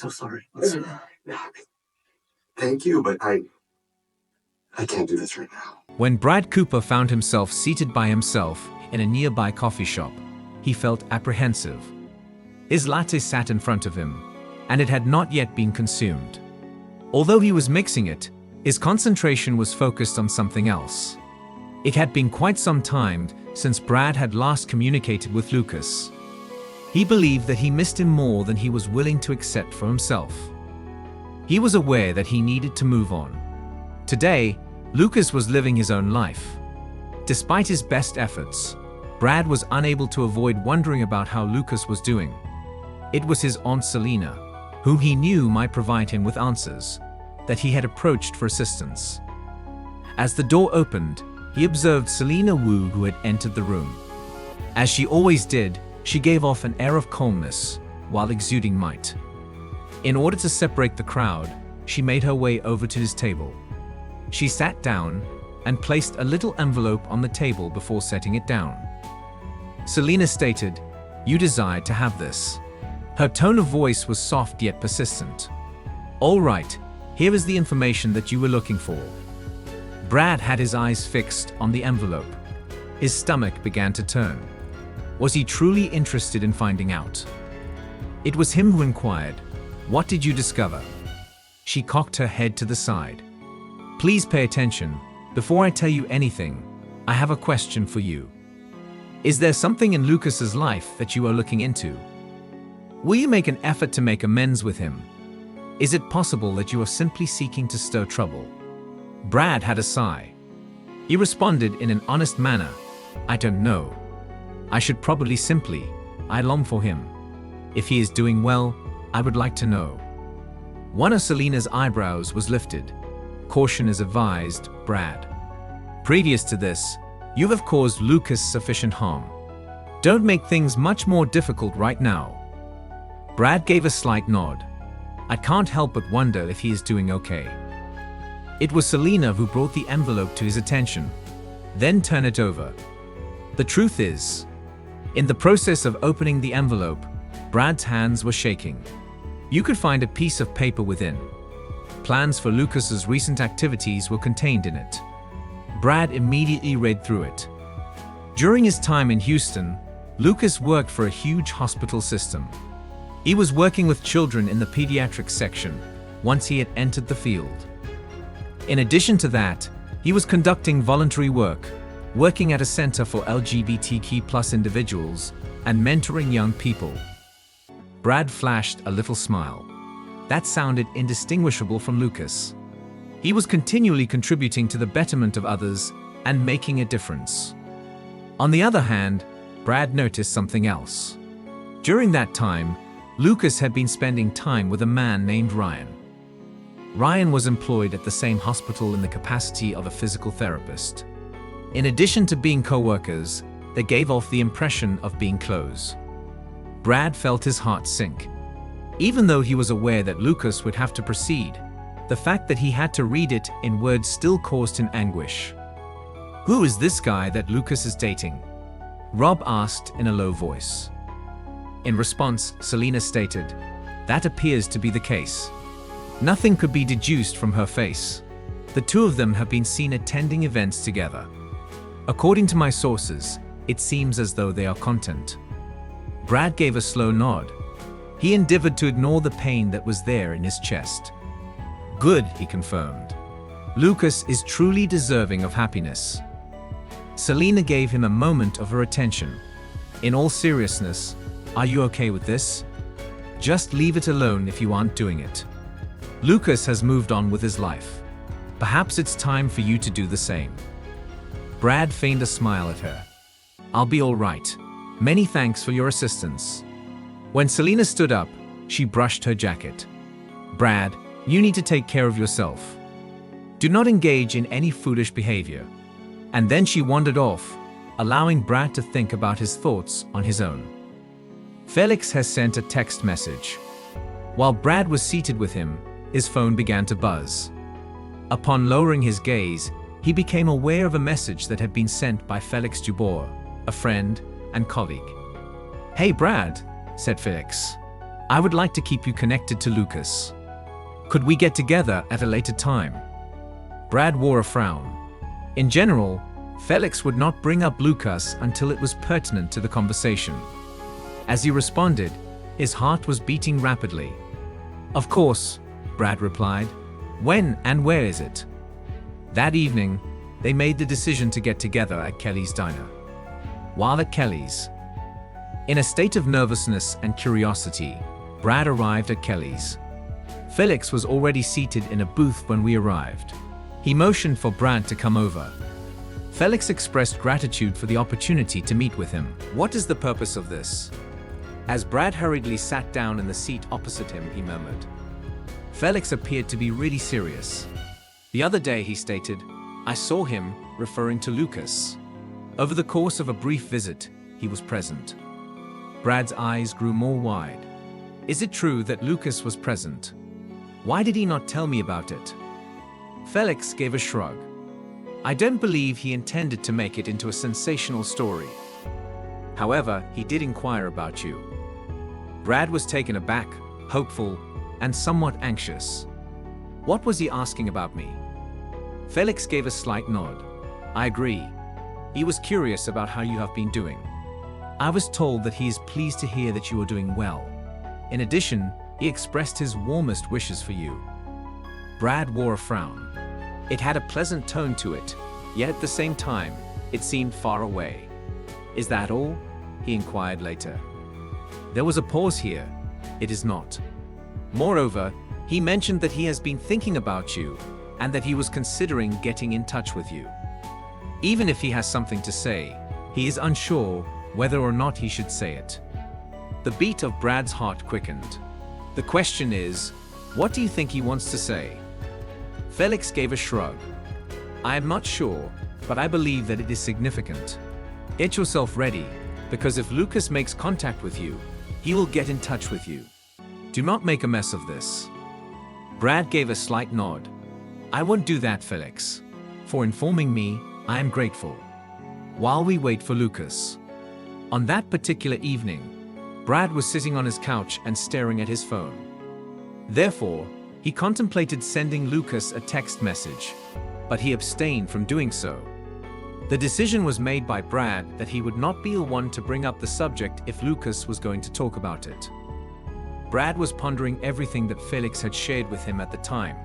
so sorry. Thank you, but I can't do this right now. When Brad Cooper found himself seated by himself in a nearby coffee shop, he felt apprehensive. His latte sat in front of him, and it had not yet been consumed. Although he was mixing it, his concentration was focused on something else. It had been quite some time since Brad had last communicated with Lucas. He believed that he missed him more than he was willing to accept for himself. He was aware that he needed to move on. Today, Lucas was living his own life. Despite his best efforts, Brad was unable to avoid wondering about how Lucas was doing. It was his Aunt Selina, whom he knew might provide him with answers, that he had approached for assistance. As the door opened, he observed Selina Wu, who had entered the room. As she always did, she gave off an air of calmness while exuding might. In order to separate the crowd, she made her way over to his table. She sat down and placed a little envelope on the table before setting it down. Selina stated, "You desired to have this." Her tone of voice was soft yet persistent. "All right, here is the information that you were looking for." Brad had his eyes fixed on the envelope. His stomach began to turn. Was he truly interested in finding out? It was him who inquired, "What did you discover?" She cocked her head to the side. "Please pay attention. Before I tell you anything, I have a question for you. Is there something in Lucas's life that you are looking into? Will you make an effort to make amends with him? Is it possible that you are simply seeking to stir trouble?" Brad had a sigh. He responded in an honest manner, "I don't know. I should probably simply, I long for him. If he is doing well, I would like to know." One of Selina's eyebrows was lifted. "Caution is advised, Brad. Previous to this, you have caused Lucas sufficient harm. Don't make things much more difficult right now." Brad gave a slight nod. "I can't help but wonder if he is doing okay." It was Selina who brought the envelope to his attention, then turned it over. The truth is, in the process of opening the envelope, Brad's hands were shaking. You could find a piece of paper within. Plans for Lucas's recent activities were contained in it. Brad immediately read through it. During his time in Houston, Lucas worked for a huge hospital system. He was working with children in the pediatrics section once he had entered the field. In addition to that, he was conducting voluntary work, working at a center for LGBTQ+ individuals and mentoring young people. Brad flashed a little smile. That sounded indistinguishable from Lucas. He was continually contributing to the betterment of others and making a difference. On the other hand, Brad noticed something else. During that time, Lucas had been spending time with a man named Ryan. Ryan was employed at the same hospital in the capacity of a physical therapist. In addition to being co-workers, they gave off the impression of being close. Brad felt his heart sink. Even though he was aware that Lucas would have to proceed, the fact that he had to read it in words still caused him anguish. "Who is this guy that Lucas is dating?" Rob asked in a low voice. In response, Selina stated, "That appears to be the case." Nothing could be deduced from her face. The two of them have been seen attending events together. According to my sources, it seems as though they are content. Brad gave a slow nod. He endeavored to ignore the pain that was there in his chest. "Good," he confirmed. "Lucas is truly deserving of happiness." Selina gave him a moment of her attention. "In all seriousness, are you okay with this? Just leave it alone if you aren't doing it. Lucas has moved on with his life. Perhaps it's time for you to do the same." Brad feigned a smile at her. "I'll be all right. Many thanks for your assistance." When Selina stood up, she brushed her jacket. "Brad, you need to take care of yourself. Do not engage in any foolish behavior." And then she wandered off, allowing Brad to think about his thoughts on his own. Felix has sent a text message. While Brad was seated with him, his phone began to buzz. Upon lowering his gaze, he became aware of a message that had been sent by Felix Dubois, a friend and colleague. "Hey Brad," said Felix. I would like to keep you connected to Lucas. Could we get together at a later time? Brad wore a frown. In general, Felix would not bring up Lucas until it was pertinent to the conversation. As he responded, his heart was beating rapidly. Of course, Brad replied. When and where is it? That evening, they made the decision to get together at Kelly's diner. While at Kelly's, in a state of nervousness and curiosity, Brad arrived at Kelly's. Felix was already seated in a booth when we arrived. He motioned for Brad to come over. Felix expressed gratitude for the opportunity to meet with him. What is the purpose of this? As Brad hurriedly sat down in the seat opposite him, he murmured. Felix appeared to be really serious. The other day, he stated, I saw him, referring to Lucas. Over the course of a brief visit, he was present. Brad's eyes grew more wide. Is it true that Lucas was present? Why did he not tell me about it? Felix gave a shrug. I don't believe he intended to make it into a sensational story. However, he did inquire about you. Brad was taken aback, hopeful, and somewhat anxious. What was he asking about me? Felix gave a slight nod. I agree. He was curious about how you have been doing. I was told that he is pleased to hear that you are doing well. In addition, he expressed his warmest wishes for you. Brad wore a frown. It had a pleasant tone to it, yet at the same time, it seemed far away. Is that all? He inquired later. There was a pause here. It is not. Moreover, he mentioned that he has been thinking about you and that he was considering getting in touch with you. Even if he has something to say, he is unsure whether or not he should say it. The beat of Brad's heart quickened. The question is, what do you think he wants to say? Felix gave a shrug. I am not sure, but I believe that it is significant. Get yourself ready, because if Lucas makes contact with you, he will get in touch with you. Do not make a mess of this. Brad gave a slight nod. I won't do that, Felix. For informing me, I am grateful. While we wait for Lucas. On that particular evening, Brad was sitting on his couch and staring at his phone. Therefore, he contemplated sending Lucas a text message, but he abstained from doing so. The decision was made by Brad that he would not be the one to bring up the subject if Lucas was going to talk about it. Brad was pondering everything that Felix had shared with him at the time.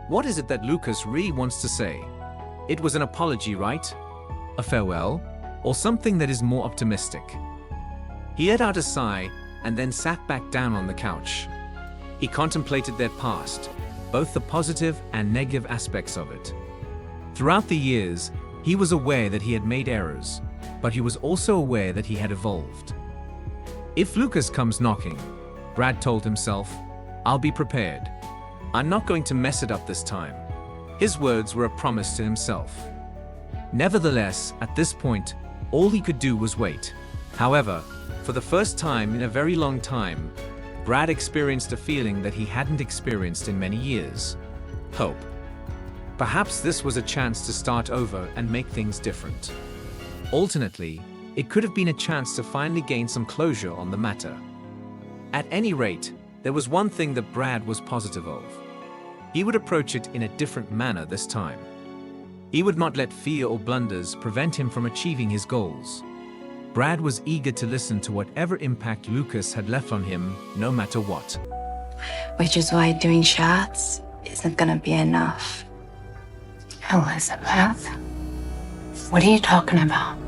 What is it that Lucas really wants to say? It was an apology, right? A farewell? Or something that is more optimistic? He let out a sigh and then sat back down on the couch. He contemplated their past, both the positive and negative aspects of it. Throughout the years, he was aware that he had made errors, but he was also aware that he had evolved. If Lucas comes knocking, Brad told himself, I'll be prepared. I'm not going to mess it up this time. His words were a promise to himself. Nevertheless, at this point, all he could do was wait. However, for the first time in a very long time, Brad experienced a feeling that he hadn't experienced in many years. Hope. Perhaps this was a chance to start over and make things different. Alternately, it could have been a chance to finally gain some closure on the matter. At any rate, there was one thing that Brad was positive of. He would approach it in a different manner this time. He would not let fear or blunders prevent him from achieving his goals. Brad was eager to listen to whatever impact Lucas had left on him, no matter what. Which is why doing shots isn't gonna be enough. Elizabeth, what are you talking about?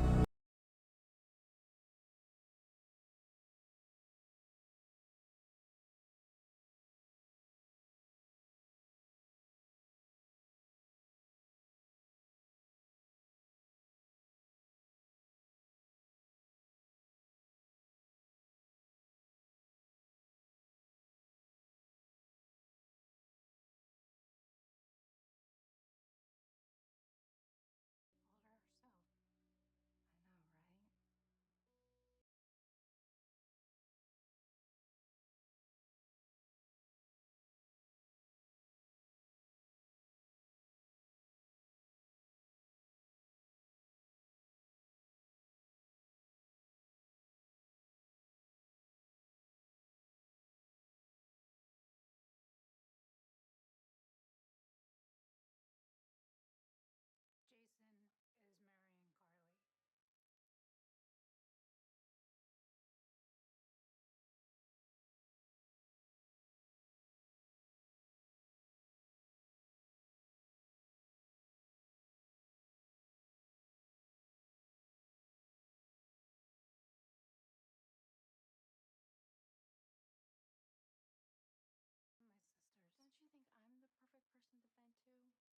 person at the bank too?